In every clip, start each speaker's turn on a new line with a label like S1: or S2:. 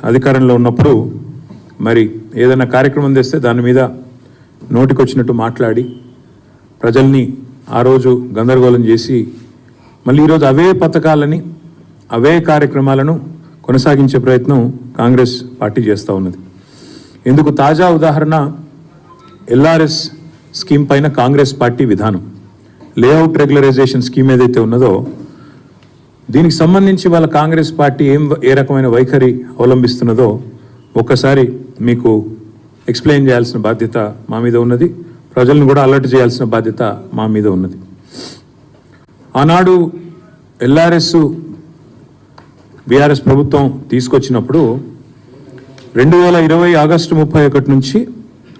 S1: అధికారంలో ఉన్నప్పుడు మరి ఏదైనా కార్యక్రమం తెస్తే దాని మీద నోటికొచ్చినట్టు మాట్లాడి ప్రజల్ని ఆ రోజు గందరగోళం చేసి మళ్ళీ ఈరోజు అవే పథకాలని అవే కార్యక్రమాలను కొనసాగించే ప్రయత్నం కాంగ్రెస్ పార్టీ చేస్తూ ఉన్నది. ఇందుకు తాజా ఉదాహరణ ఎల్ఆర్ఎస్ స్కీమ్ పైన కాంగ్రెస్ పార్టీ విధానం. లేఅవుట్ రెగ్యులరైజేషన్ స్కీమ్ ఏదైతే ఉన్నదో దీనికి సంబంధించి వాళ్ళ కాంగ్రెస్ పార్టీ ఏ రకమైన వైఖరి అవలంబిస్తున్నదో ఒక్కసారి మీకు ఎక్స్ప్లెయిన్ చేయాల్సిన బాధ్యత మా మీద ఉన్నది. ప్రజలను కూడా అలర్ట్ చేయాల్సిన బాధ్యత మా మీద ఉన్నది. ఆనాడు ఎల్ఆర్ఎస్ బీఆర్ఎస్ ప్రభుత్వం తీసుకొచ్చినప్పుడు 2020 ఆగస్టు 31 నుంచి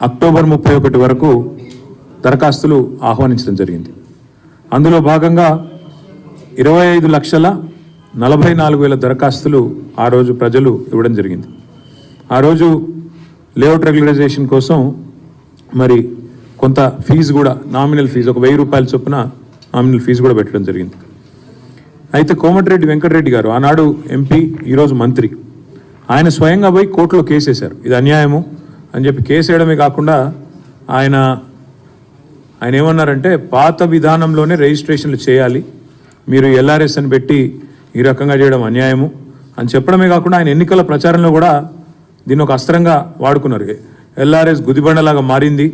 S1: అక్టోబర్ 31 వరకు దరఖాస్తులు ఆహ్వానించడం జరిగింది. అందులో భాగంగా 25,44,000 దరఖాస్తులు ఆ రోజు ప్రజలు ఇవ్వడం జరిగింది. ఆ రోజు లేఅవుట్ రెగ్యులరైజేషన్ కోసం మరి కొంత ఫీజు కూడా నామినల్ ఫీజు ఒక 1,000 రూపాయల చొప్పున నామినల్ ఫీజు కూడా పెట్టడం జరిగింది. అయితే కోమటిరెడ్డి వెంకటరెడ్డి గారు ఆనాడు ఎంపీ, ఈరోజు మంత్రి, ఆయన స్వయంగా పోయి కోర్టులో కేసు వేశారు. ఇది అన్యాయము అని చెప్పి కేసు వేయడమే కాకుండా ఆయన ఏమన్నారంటే పాత విధానంలోనే రిజిస్ట్రేషన్లు చేయాలి, మీరు ఎల్ఆర్ఎస్ అని పెట్టి ఈ రకంగా చేయడం అన్యాయము అని చెప్పడమే కాకుండా ఆయన ఎన్నికల ప్రచారంలో కూడా దీన్ని ఒక అస్త్రంగా వాడుకున్నారు. ఎల్ఆర్ఎస్ గుదిబండలాగా మారింది,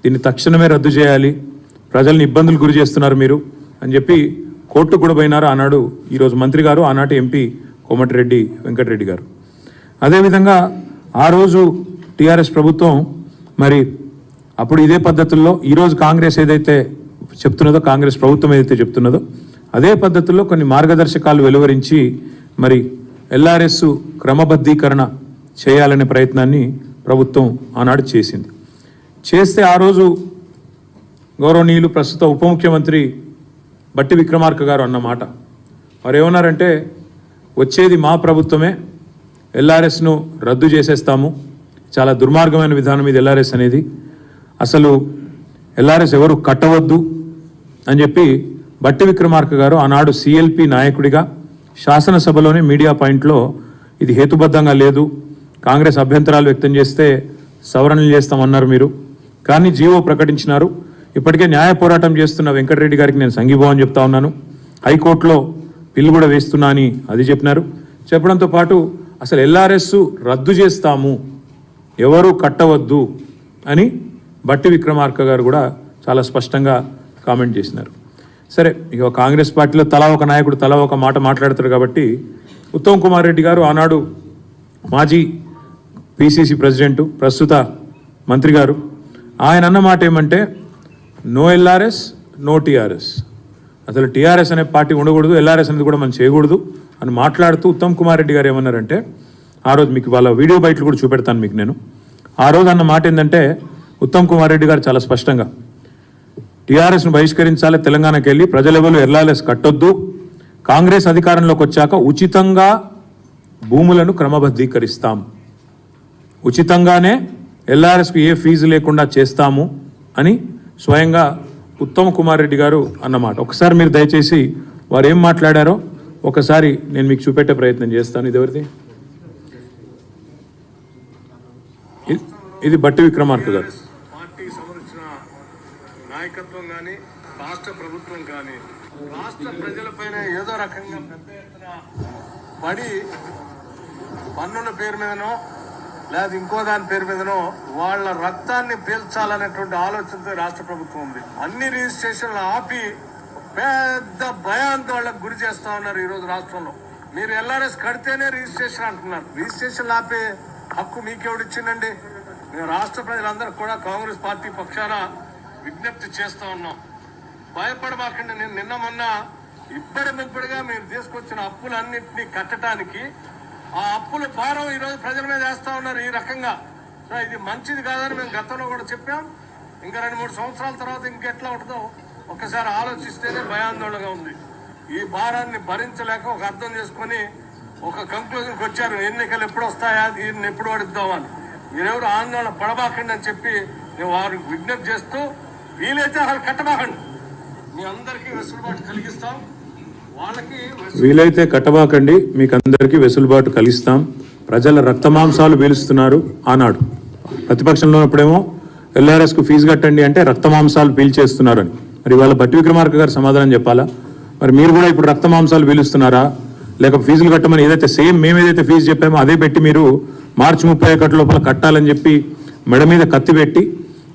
S1: దీన్ని తక్షణమే రద్దు చేయాలి, ప్రజల్ని ఇబ్బందులు గురి చేస్తున్నారు మీరు అని చెప్పి కోర్టుకు కూడా పోయినారు ఆనాడు ఈరోజు మంత్రి గారు, ఆనాటి ఎంపీ కోమటిరెడ్డి వెంకటరెడ్డి గారు. అదేవిధంగా ఆ రోజు టీఆర్ఎస్ ప్రభుత్వం మరి అప్పుడు ఇదే పద్ధతుల్లో ఈరోజు కాంగ్రెస్ ఏదైతే చెప్తున్నదో, కాంగ్రెస్ ప్రభుత్వం ఏదైతే చెప్తున్నదో అదే పద్ధతుల్లో కొన్ని మార్గదర్శకాలు వెలువరించి మరి ఎల్ఆర్ఎస్ క్రమబద్ధీకరణ చేయాలనే ప్రయత్నాన్ని ప్రభుత్వం ఆనాడు చేసింది. చేస్తే ఆ రోజు గౌరవనీయులు ప్రస్తుత ఉప ముఖ్యమంత్రి బట్టి విక్రమార్క గారు అన్నమాట, వారు ఏమన్నారంటే వచ్చేది మా ప్రభుత్వమే, ఎల్ఆర్ఎస్ను రద్దు చేసేస్తాము, చాలా దుర్మార్గమైన విధానం ఇది ఎల్ఆర్ఎస్ అనేది, అసలు ఎల్ఆర్ఎస్ ఎవరు కట్టవద్దు అని చెప్పి బట్టి విక్రమార్క గారు ఆనాడు సిఎల్పి నాయకుడిగా శాసనసభలోనే మీడియా పాయింట్లో ఇది హేతుబద్ధంగా లేదు, కాంగ్రెస్ అభ్యంతరాలు వ్యక్తం చేస్తే సవరణలు చేస్తామన్నారు మీరు, కానీ జీవో ప్రకటించినారు. ఇప్పటికే న్యాయ పోరాటం చేస్తున్న వెంకటరెడ్డి గారికి నేను సంఘీభావం చెప్తా ఉన్నాను, హైకోర్టులో బిల్లు కూడా వేస్తున్నా అని అది చెప్పినారు. చెప్పడంతో పాటు అసలు ఎల్ఆర్ఎస్ రద్దు చేస్తాము, ఎవరు కట్టవద్దు అని బట్టి విక్రమార్క గారు కూడా చాలా స్పష్టంగా కామెంట్ చేసినారు. సరే, ఇక కాంగ్రెస్ పార్టీలో తలా ఒక నాయకుడు తలా ఒక మాట మాట్లాడతారు కాబట్టి ఉత్తమ్ కుమార్ రెడ్డి గారు ఆనాడు మాజీ పిసిసి ప్రెసిడెంటు, ప్రస్తుత మంత్రి గారు, ఆయన అన్న మాట ఏమంటే నో ఎల్ఆర్ఎస్ నో టీఆర్ఎస్, అసలు టీఆర్ఎస్ అనే పార్టీ ఉండకూడదు, ఎల్ఆర్ఎస్ అనేది కూడా మనం చేయకూడదు అని మాట్లాడుతూ ఉత్తమ్ కుమార్ రెడ్డి గారు ఏమన్నారంటే ఆ రోజు మీకు వాళ్ళ వీడియో బయటలు కూడా చూపెడతాను మీకు నేను. ఆ రోజు అన్న మాట ఏంటంటే ఉత్తమ్ కుమార్ రెడ్డి గారు చాలా స్పష్టంగా టీఆర్ఎస్ను బహిష్కరించాలి, తెలంగాణకి వెళ్ళి ప్రజలెవరు ఎల్ఆర్ఎస్ కట్టొద్దు, కాంగ్రెస్ అధికారంలోకి వచ్చాక ఉచితంగా భూములను క్రమబద్ధీకరిస్తాం, ఉచితంగానే ఎల్ఆర్ఎస్కు ఏ ఫీజు లేకుండా చేస్తాము అని స్వయంగా ఉత్తమ్ కుమార్ రెడ్డి గారు అన్నమాట. ఒకసారి మీరు దయచేసి వారు ఏం మాట్లాడారో ఒకసారి నేను మీకు చూపెట్టే ప్రయత్నం చేస్తాను. ఇది ఎవరిది? ఇది బట్టి విక్రమార్క గారు.
S2: పార్టీ సంబంధించిన నాయకత్వం కానీ రాష్ట్ర ప్రభుత్వం కానీ రాష్ట్ర ప్రజలపైన ఏదో రకంగా పెద్ద ఎత్తున పడి పన్నుల పేరు మీదనో లేదా ఇంకో దాని పేరు మీదనో వాళ్ళ రక్తాన్ని పీల్చాలనేటువంటి ఆలోచనతో రాష్ట్ర ప్రభుత్వం ఉంది. అన్ని రిజిస్ట్రేషన్లు ఆపి పెద్ద భయాందోళనకు గురి చేస్తా ఉన్నారు ఈరోజు రాష్ట్రంలో. మీరు ఎల్ఆర్ఎస్ కడితేనే రిజిస్ట్రేషన్ అంటున్నారు, రిజిస్ట్రేషన్ ఆపే హక్కు మీకెవడిచ్చిందండి? మేము రాష్ట్ర ప్రజలందరూ కూడా కాంగ్రెస్ పార్టీ పక్షాన విజ్ఞప్తి చేస్తూ ఉన్నాం, భయపడమాకండి. నేను నిన్న మొన్న ఇప్పటిగా మీరు తీసుకొచ్చిన అప్పులన్నింటినీ కట్టడానికి ఆ అప్పుల భారం ఈరోజు ప్రజల మీద వేస్తూ ఉన్నారు ఈ రకంగా. సో ఇది మంచిది కాదని మేము గతంలో కూడా చెప్పాం. ఇంకా 2-3 సంవత్సరాల తర్వాత ఇంకెట్లా ఉంటుందో ఒక్కసారి ఆలోచిస్తేనే భయాందోళనగా ఉంది. ఈ భారాన్ని భరించలేక ఒక అర్థం చేసుకొని ఒక కంక్లూజన్కి వచ్చారు, ఎన్నికలు ఎప్పుడు వస్తాయా, దీన్ని ఎప్పుడు ఓడిద్దామని. మీరెవరు ఆందోళన పడబాకండి అని చెప్పి నేను వారికి విజ్ఞప్తి చేస్తూ, వీలైతే అసలు కట్టబాకండి, మీ అందరికీ వెసులుబాటు కలిగిస్తాం, వాళ్ళకి
S1: వీలైతే కట్టబాకండి, మీకు అందరికీ వెసులుబాటు కలిగిస్తాం, ప్రజల రక్తమాంసాలు పీలుస్తున్నారు. ఆనాడు ప్రతిపక్షంలో ఉన్నప్పుడేమో ఎల్ఆర్ఎస్కు ఫీజు కట్టండి అంటే రక్తమాంసాలు పీల్చేస్తున్నారని. మరి వాళ్ళ బట్టి విక్రమార్క గారు సమాధానం చెప్పాలా? మరి మీరు కూడా ఇప్పుడు రక్తమాంసాలు పీలుస్తున్నారా? లేక ఫీజులు కట్టమని ఏదైతే సేమ్ మేము ఏదైతే ఫీజు చెప్పామో అదే పెట్టి మీరు మార్చి 31 లోపల కట్టాలని చెప్పి మెడ మీద కత్తి పెట్టి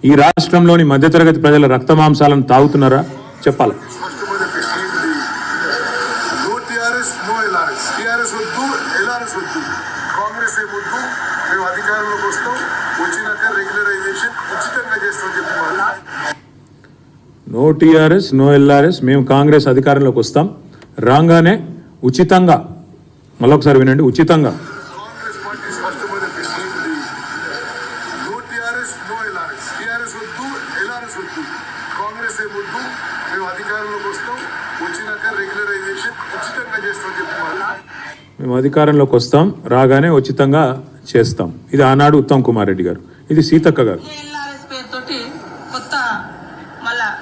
S1: ఈ రాష్ట్రంలోని మధ్యతరగతి ప్రజల రక్తమాంసాలను తాగుతున్నారా? చెప్పాలా? నో టీఆర్ఎస్ నో ఎల్ఆర్ఎస్, మేము కాంగ్రెస్ అధికారంలోకి వస్తాం, రాగానే ఉచితంగా, మళ్ళొకసారి వినండి, ఉచితంగా మేము అధికారంలోకి వస్తాం, రాగానే ఉచితంగా చేస్తాం. ఇది ఆనాడు ఉత్తమ్ కుమార్ రెడ్డి గారు, ఇది సీతక్క గారు.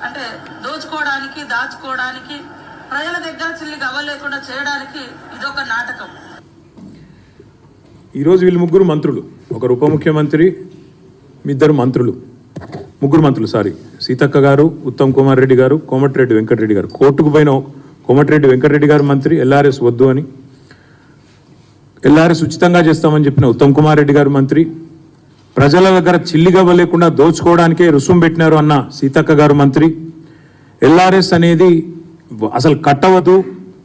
S3: అంటే దోచుకోవడానికి దాచుకోవడానికి ప్రజల దగ్గర చిల్లికి అవ్వలేకుండా చేయడానికి ఇదొక నాటకం.
S1: ఈరోజు వీళ్ళు ముగ్గురు మంత్రులు, ఒకరు ఉప ముఖ్యమంత్రి, ఇద్దరు మంత్రులు, ముగ్గురు మంత్రులు సీతక్క గారు, ఉత్తమ్ కుమార్ రెడ్డి గారు, కోమటిరెడ్డి వెంకటరెడ్డి గారు. కోర్టుకు పోయిన కోమటిరెడ్డి వెంకటరెడ్డి గారు మంత్రి, ఎల్ఆర్ఎస్ వద్దు అని, ఎల్ఆర్ఎస్ ఉచితంగా చేస్తామని చెప్పిన ఉత్తమ్ కుమార్ రెడ్డి గారు మంత్రి, ప్రజల దగ్గర చిల్లిగవ్వ లేకుండా దోచుకోవడానికే రుసుము పెట్టినారు అన్న సీతక్క గారు మంత్రి, ఎల్ఆర్ఎస్ అనేది అసలు కట్టవద్దు,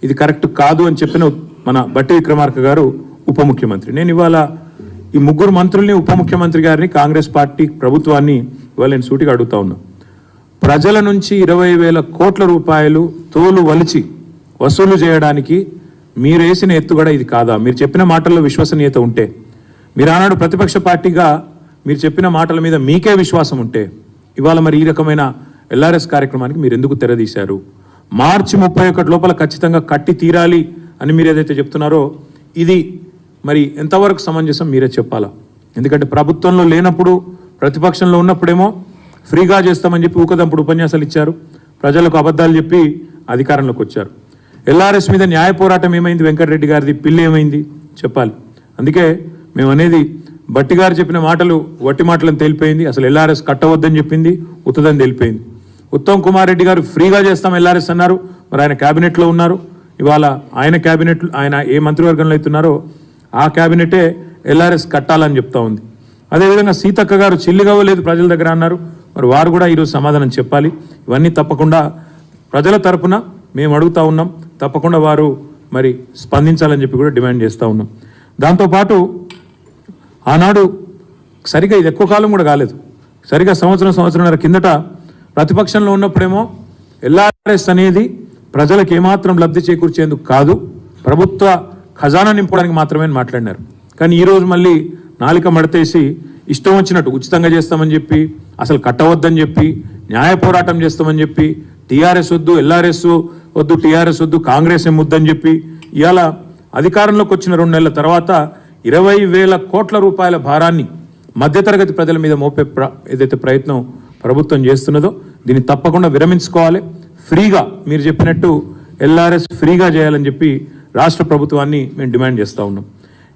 S1: ఇది కరెక్ట్ కాదు అని చెప్పిన మన బట్టి విక్రమార్క గారు ఉప ముఖ్యమంత్రి. నేను ఇవాళ ఈ ముగ్గురు మంత్రుల్ని, ఉప ముఖ్యమంత్రి గారిని, కాంగ్రెస్ పార్టీ ప్రభుత్వాన్ని ఇవాళ నేను సూటిగా అడుగుతా ఉన్నా. ప్రజల నుంచి 20,000 కోట్ల రూపాయలు తోలు వలిచి వసూలు చేయడానికి మీరు వేసిన ఎత్తుగడ ఇది కాదా? మీరు చెప్పిన మాటల్లో విశ్వసనీయత ఉంటే, మీరు ఆనాడు ప్రతిపక్ష పార్టీగా మీరు చెప్పిన మాటల మీద మీకే విశ్వాసం ఉంటే, ఇవాళ మరి ఈ రకమైన ఎల్ఆర్ఎస్ కార్యక్రమానికి మీరు ఎందుకు తెరదీశారు? మార్చి 31 లోపల ఖచ్చితంగా కట్టి తీరాలి అని మీరు ఏదైతే చెప్తున్నారో ఇది మరి ఎంతవరకు సమంజసం మీరే చెప్పాలా. ఎందుకంటే ప్రభుత్వంలో లేనప్పుడు, ప్రతిపక్షంలో ఉన్నప్పుడేమో ఫ్రీగా చేస్తామని చెప్పి ఊకదంపుడు ఉపన్యాసాలు ఇచ్చారు, ప్రజలకు అబద్ధాలు చెప్పి అధికారంలోకి వచ్చారు. ఎల్ఆర్ఎస్ మీద న్యాయ పోరాటం ఏమైంది? వెంకటరెడ్డి గారిది పిల్లి ఏమైంది? చెప్పాలి. అందుకే మేము అనేది, బట్టి గారు చెప్పిన మాటలు వట్టి మాటలను తేలిపోయింది. అసలు ఎల్ఆర్ఎస్ కట్టవద్దని చెప్పింది ఉత్తదని తేలిపోయింది. ఉత్తమ్ కుమార్ రెడ్డి గారు ఫ్రీగా చేస్తాం ఎల్ఆర్ఎస్ అన్నారు, మరి ఆయన క్యాబినెట్లో ఉన్నారు. ఇవాళ ఆయన క్యాబినెట్, ఆయన ఏ మంత్రివర్గంలో అవుతున్నారో ఆ క్యాబినెటే ఎల్ఆర్ఎస్ కట్టాలని చెప్తా ఉంది. అదేవిధంగా సీతక్క గారు చిల్లిగవ్వలేదు ప్రజల దగ్గర అన్నారు, మరి వారు కూడా ఈరోజు సమాధానం చెప్పాలి. ఇవన్నీ తప్పకుండా ప్రజల తరపున మేము అడుగుతా ఉన్నాం, తప్పకుండా వారు మరి స్పందించాలని చెప్పి కూడా డిమాండ్ చేస్తూ ఉన్నాం. దాంతోపాటు ఆనాడు సరిగా ఇది ఎక్కువ కాలం కూడా కాలేదు, సరిగా సంవత్సరంన్నర కిందట ప్రతిపక్షంలో ఉన్నప్పుడేమో ఎల్ఆర్ఎస్ అనేది ప్రజలకు ఏమాత్రం లబ్ధి చేకూర్చేందుకు కాదు, ప్రభుత్వ ఖజానా నింపడానికి మాత్రమే మాట్లాడినారు. కానీ ఈరోజు మళ్ళీ నాలిక మడతేసి ఇష్టం వచ్చినట్టు ఉచితంగా చేస్తామని చెప్పి, అసలు కట్టవద్దని చెప్పి, న్యాయ పోరాటం చేస్తామని చెప్పి, టీఆర్ఎస్ వద్దు, ఎల్ఆర్ఎస్ వద్దు, టీఆర్ఎస్ వద్దు, కాంగ్రెస్ ముద్దని చెప్పి, ఇవాళ అధికారంలోకి వచ్చిన 2 నెలల తర్వాత 20,000 కోట్ల రూపాయల భారాన్ని మధ్యతరగతి ప్రజల మీద మోపే ఏదైతే ప్రయత్నం ప్రభుత్వం చేస్తున్నదో దీన్ని తప్పకుండా విరమించుకోవాలి. ఫ్రీగా మీరు చెప్పినట్టు ఎల్ఆర్ఎస్ ఫ్రీగా చేయాలని చెప్పి రాష్ట్ర ప్రభుత్వాన్ని మేము డిమాండ్ చేస్తూ ఉన్నాం.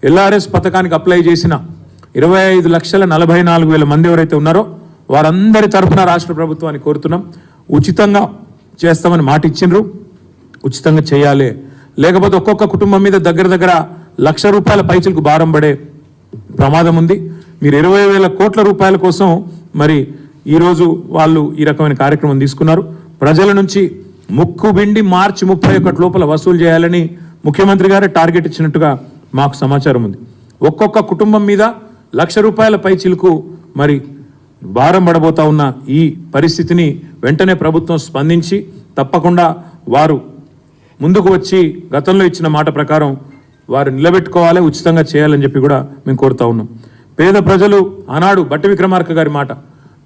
S1: ఎల్ఆర్ఎస్ పథకానికి అప్లై చేసిన 25,44,000 మంది ఎవరైతే ఉన్నారో వారందరి తరఫున రాష్ట్ర ప్రభుత్వాన్ని కోరుతున్నాం, ఉచితంగా చేస్తామని మాట ఇచ్చిండ్రు, ఉచితంగా చేయాలి. లేకపోతే ఒక్కొక్క కుటుంబం మీద దగ్గర ₹1,00,000 పైచలకు భారం పడే ప్రమాదం ఉంది. మీరు 20,000 కోట్ల రూపాయల కోసం మరి ఈరోజు వాళ్ళు ఈ రకమైన కార్యక్రమం తీసుకున్నారు. ప్రజల నుంచి ముక్కుబిండి మార్చి 31 లోపల వసూలు చేయాలని ముఖ్యమంత్రి గారే టార్గెట్ ఇచ్చినట్టుగా మాకు సమాచారం ఉంది. ఒక్కొక్క కుటుంబం మీద ₹1,00,000 పైచిలకు మరి భారం పడబోతా ఉన్న ఈ పరిస్థితిని వెంటనే ప్రభుత్వం స్పందించి తప్పకుండా వారు ముందుకు వచ్చి గతంలో ఇచ్చిన మాట ప్రకారం వారు నిలబెట్టుకోవాలి, ఉచితంగా చేయాలని చెప్పి కూడా మేము కోరుతా ఉన్నాం. పేద ప్రజలు ఆనాడు బట్టి విక్రమార్క గారి మాట,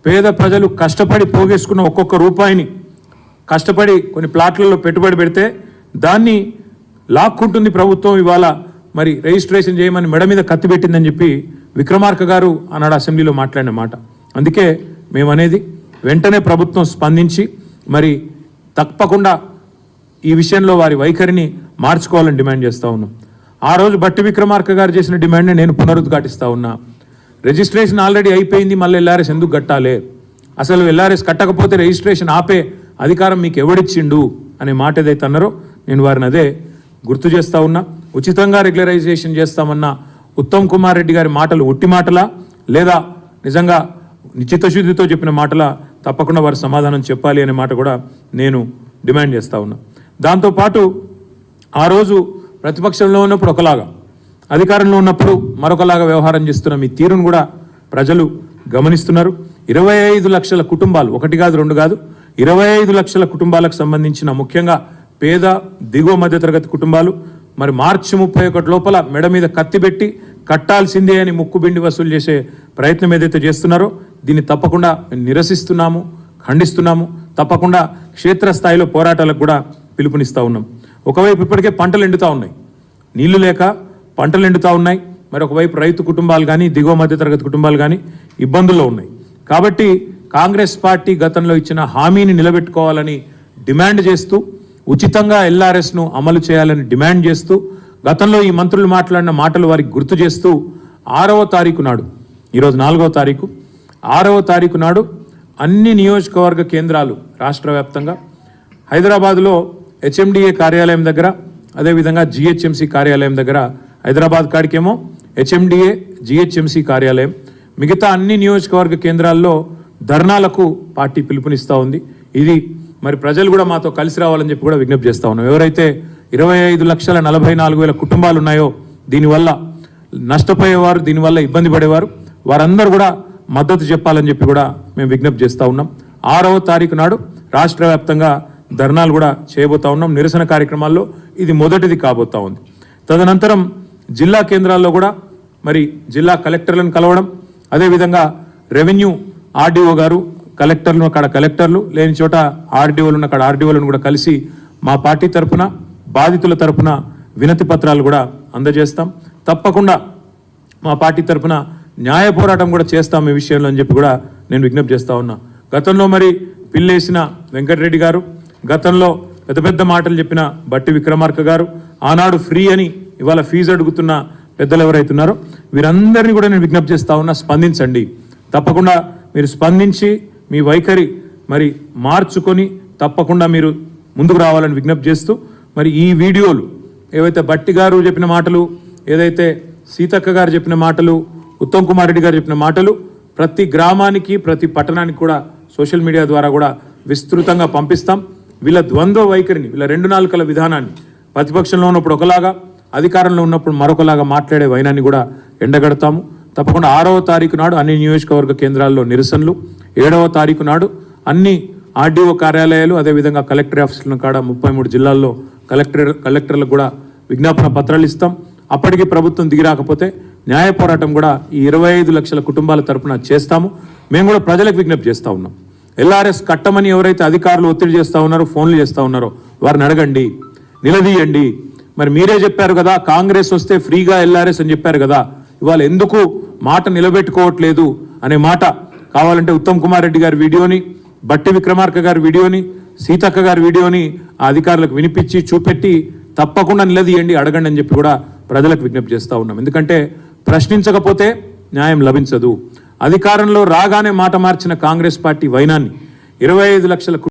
S1: పేద ప్రజలు కష్టపడి పోగేసుకున్న ఒక్కొక్క రూపాయిని కష్టపడి కొన్ని ప్లాట్లలో పెట్టుబడి పెడితే దాన్ని లాక్కుంటుంది ప్రభుత్వం. ఇవాళ మరి రిజిస్ట్రేషన్ చేయమని మెడ మీద కత్తి పెట్టిందని చెప్పి విక్రమార్క గారు ఆనాడు అసెంబ్లీలో మాట్లాడిన మాట. అందుకే మేము అనేది వెంటనే ప్రభుత్వం స్పందించి మరి తప్పకుండా ఈ విషయంలో వారి వైఖరిని మార్చుకోవాలని డిమాండ్ చేస్తూ ఉన్నాం. ఆ రోజు బట్టి విక్రమార్క గారు చేసిన డిమాండ్ని నేను పునరుద్ఘాటిస్తా ఉన్నా. రిజిస్ట్రేషన్ ఆల్రెడీ అయిపోయింది, మళ్ళీ ఎల్ఆర్ఎస్ ఎందుకు కట్టాలి, అసలు ఎల్ఆర్ఎస్ కట్టకపోతే రిజిస్ట్రేషన్ ఆపే అధికారం మీకు ఎవడిచ్చిండు అనే మాట ఏదైతే అన్నారో నేను వారిని అదే గుర్తు చేస్తూ ఉన్నా. ఉచితంగా రెగ్యులరైజేషన్ చేస్తామన్న ఉత్తమ్ కుమార్ రెడ్డి గారి మాటలు ఒట్టి మాటలా లేదా నిజంగా చిత్తశుద్ధితో చెప్పిన మాటలా తప్పకుండా వారు సమాధానం చెప్పాలి అనే మాట కూడా నేను డిమాండ్ చేస్తూ ఉన్నా. దాంతోపాటు ఆ రోజు ప్రతిపక్షంలో ఉన్నప్పుడు ఒకలాగా, అధికారంలో ఉన్నప్పుడు మరొకలాగా వ్యవహారం చేస్తున్న మీ తీరును కూడా ప్రజలు గమనిస్తున్నారు. 25 లక్షల కుటుంబాలు, ఒకటి కాదు రెండు కాదు, 25 లక్షల కుటుంబాలకు సంబంధించిన ముఖ్యంగా పేద దిగువ మధ్యతరగతి కుటుంబాలు మరి మార్చి 31 లోపల మెడ మీద కత్తి పెట్టి కట్టాల్సిందే అని ముక్కుబిండి వసూలు చేసే ప్రయత్నం ఏదైతే చేస్తున్నారో దీన్ని తప్పకుండా నిరసిస్తున్నాము, ఖండిస్తున్నాము. తప్పకుండా క్షేత్రస్థాయిలో పోరాటాలకు కూడా పిలుపునిస్తూ ఉన్నాం. ఒకవైపు ఇప్పటికే పంటలు ఎండుతూ ఉన్నాయి, నీళ్లు లేక పంటలు ఎండుతూ ఉన్నాయి. మరి ఒకవైపు రైతు కుటుంబాలు కానీ దిగువ మధ్యతరగతి కుటుంబాలు కానీ ఇబ్బందుల్లో ఉన్నాయి. కాబట్టి కాంగ్రెస్ పార్టీ గతంలో ఇచ్చిన హామీని నిలబెట్టుకోవాలని డిమాండ్ చేస్తూ, ఉచితంగా ఎల్ఆర్ఎస్ను అమలు చేయాలని డిమాండ్ చేస్తూ, గతంలో ఈ మంత్రులు మాట్లాడిన మాటలు వారికి గుర్తు చేస్తూ 6వ తారీఖు నాడు, ఈరోజు 4వ తారీఖు, 6వ తారీఖు నాడు అన్ని నియోజకవర్గ కేంద్రాలు రాష్ట్ర వ్యాప్తంగా, హైదరాబాద్లో హెచ్ఎండిఏ కార్యాలయం దగ్గర, అదేవిధంగా జిహెచ్ఎంసీ కార్యాలయం దగ్గర, హైదరాబాద్ కాడికేమో హెచ్ఎండిఏ జిహెచ్ఎంసీ కార్యాలయం, మిగతా అన్ని నియోజకవర్గ కేంద్రాల్లో ధర్నాలకు పార్టీ పిలుపునిస్తూ ఉంది. ఇది మరి ప్రజలు కూడా మాతో కలిసి రావాలని చెప్పి కూడా విజ్ఞప్తి చేస్తూ ఉన్నాం. ఎవరైతే 25,44,000 కుటుంబాలు ఉన్నాయో దీనివల్ల నష్టపోయేవారు, దీనివల్ల ఇబ్బంది పడేవారు, వారందరూ కూడా మద్దతు చెప్పాలని చెప్పి కూడా మేము విజ్ఞప్తి చేస్తూ ఉన్నాం. 6వ తారీఖు నాడు రాష్ట్ర వ్యాప్తంగా ధర్నాలు కూడా చేయబోతా ఉన్నాం. నిరసన కార్యక్రమాల్లో ఇది మొదటిది కాబోతా ఉంది. తదనంతరం జిల్లా కేంద్రాల్లో కూడా మరి జిల్లా కలెక్టర్లను కలవడం, అదేవిధంగా రెవెన్యూ ఆర్డీఓ గారు, కలెక్టర్లు అక్కడ కలెక్టర్లు లేని చోట ఆర్డీఓలు ఉన్న అక్కడ ఆర్డీఓలను కూడా కలిసి మా పార్టీ తరఫున, బాధితుల తరఫున వినతి పత్రాలు కూడా అందజేస్తాం. తప్పకుండా మా పార్టీ తరఫున న్యాయ పోరాటం కూడా చేస్తాం ఈ విషయంలో అని చెప్పి కూడా నేను విజ్ఞప్తి చేస్తా ఉన్నా. గతంలో మరి పిల్లేసిన వెంకటరెడ్డి గారు, గతంలో పెద్ద పెద్ద మాటలు చెప్పిన బట్టి విక్రమార్క గారు, ఆనాడు ఫ్రీ అని ఇవాళ ఫీజు అడుగుతున్న పెద్దలు ఎవరైతున్నారో వీరందరినీ కూడా నేను విజ్ఞప్తి చేస్తా ఉన్నా, స్పందించండి. తప్పకుండా మీరు స్పందించి మీ వైఖరి మరి మార్చుకొని తప్పకుండా మీరు ముందుకు రావాలని విజ్ఞప్తి చేస్తూ, మరి ఈ వీడియోలు ఏవైతే బట్టి గారు చెప్పిన మాటలు, ఏదైతే సీతక్క గారు చెప్పిన మాటలు, ఉత్తమ్ కుమార్ రెడ్డి గారు చెప్పిన మాటలు ప్రతి గ్రామానికి, ప్రతి పట్టణానికి కూడా సోషల్ మీడియా ద్వారా కూడా విస్తృతంగా పంపిస్తాం. వీళ్ళ ద్వంద్వ వైఖరిని, వీళ్ళ 2 నాలుకల విధానాన్ని, ప్రతిపక్షంలో ఉన్నప్పుడు ఒకలాగా, అధికారంలో ఉన్నప్పుడు మరొకలాగా మాట్లాడే వైనాన్ని కూడా ఎండగడతాము. తప్పకుండా 6వ తారీఖు నాడు అన్ని నియోజకవర్గ కేంద్రాల్లో నిరసనలు, 7వ తారీఖు నాడు అన్ని ఆర్డీఓ కార్యాలయాలు, అదేవిధంగా కలెక్టర్ ఆఫీసులను కాడ 33 జిల్లాల్లో కలెక్టర్లకు కూడా విజ్ఞాపన పత్రాలు ఇస్తాం. అప్పటికి ప్రభుత్వం దిగిరాకపోతే న్యాయ పోరాటం కూడా ఈ 25 లక్షల కుటుంబాల తరపున చేస్తాము. మేము కూడా ప్రజలకు విజ్ఞప్తి చేస్తూ ఉన్నాం. ఎల్ఆర్ఎస్ కట్టమని ఎవరైతే అధికారులు ఒత్తిడి చేస్తూ ఉన్నారో, ఫోన్లు చేస్తూ ఉన్నారో వారిని అడగండి, నిలదీయండి. మరి మీరే చెప్పారు కదా కాంగ్రెస్ వస్తే ఫ్రీగా ఎల్ఆర్ఎస్ అని చెప్పారు కదా, ఇవాళ ఎందుకు మాట నిలబెట్టుకోవట్లేదు అనే మాట కావాలంటే ఉత్తమ్ కుమార్ రెడ్డి గారి వీడియోని, బట్టి విక్రమార్క గారి వీడియోని, సీతక్క గారి వీడియోని ఆ అధికారులకు వినిపించి చూపెట్టి తప్పకుండా నిలదీయండి, అడగండి అని చెప్పి కూడా ప్రజలకు విజ్ఞప్తి చేస్తూ ఉన్నాం. ఎందుకంటే ప్రశ్నించకపోతే న్యాయం లభించదు. అధికారంలో రాగానే మాట మార్చిన కాంగ్రెస్ పార్టీ వైనాన్ని 25 లక్షల